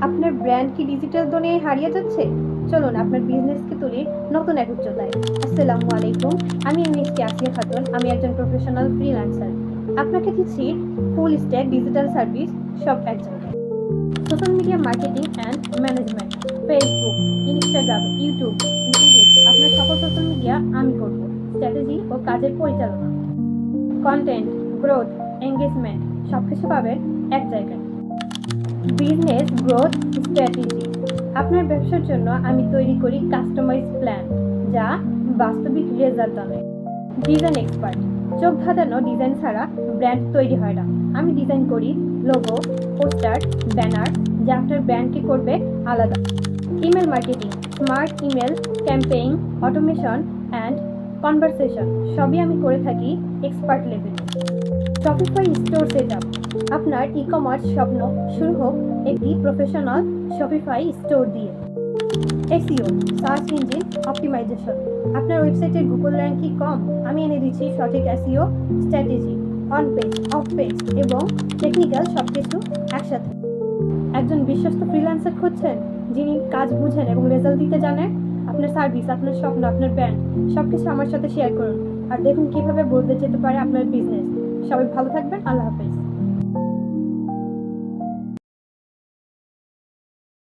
আপনার ব্র্যান্ড কি ডিজিটাল দুনিয়ায় হারিয়ে যাচ্ছে? চলুন আপনার বিজনেসকে তুলি নতুন এক উচ্চতায়। আসসালামু আলাইকুম। আমি এমএসকে আসিয়া খাতুন। আমি একজন প্রফেশনাল ফ্রিল্যান্সার। আপনাকে দিচ্ছি ফুল স্ট্যাক ডিজিটাল সার্ভিস সব এক জায়গায়। Social media marketing and management, Facebook, Instagram, YouTube, LinkedIn, আপনার সকল সোশ্যাল মিডিয়া আমি করব। স্ট্র্যাটেজি ও কাজের পরিচালনা, কন্টেন্ট, গ্রোথ, এঙ্গেজমেন্ট সবকিছু পাবেন এক জায়গায়। বিজনেস গ্রোথ স্ট্র্যাটেজি, আপনার ব্যবসার জন্য আমি তৈরি করি কাস্টমাইজ প্ল্যান যা বাস্তবিক রেজাল্ট আনে। ডিজাইন এক্সপার্ট, চোখ ধাঁধানো ডিজাইন ছাড়া ব্র্যান্ড তৈরি হয় না। আমি ডিজাইন করি লোগো, পোস্টার, ব্যানার যা আপনার ব্র্যান্ডকে করবে আলাদা। Email marketing, smart email campaign, automation and conversation সবই আমি করে থাকি এক্সপার্ট লেভেলে। শপিফাই স্টোর সেটআপ, আপনার ই কমার্স স্বপ্ন শুরু হোক একটি প্রফেশনাল শপিফাই স্টোর দিয়ে। এসইও, সার্চ ইঞ্জিন অপটিমাইজেশন, আপনার ওয়েবসাইটের গুগল র্যাঙ্কিং কম, আমি এনে দিচ্ছি সঠিক SEO strategy, on page, of page এবং টেকনিক্যাল সবকিছু একসাথে। একজন বিশ্বস্ত ফ্রিল্যান্সার খুঁজছেন যিনি কাজ বুঝেন এবং রেজাল্ট দিতে জানেন? আপনার সার্ভিস, আপনার স্বপ্ন, আপনার ব্র্যান্ড সবকিছু আমার সাথে শেয়ার করুন আর দেখুন কিভাবে বদলে যেতে পারে আপনার বিজনেস। সবাই ভালো থাকবেন। আল্লাহ হাফেজ।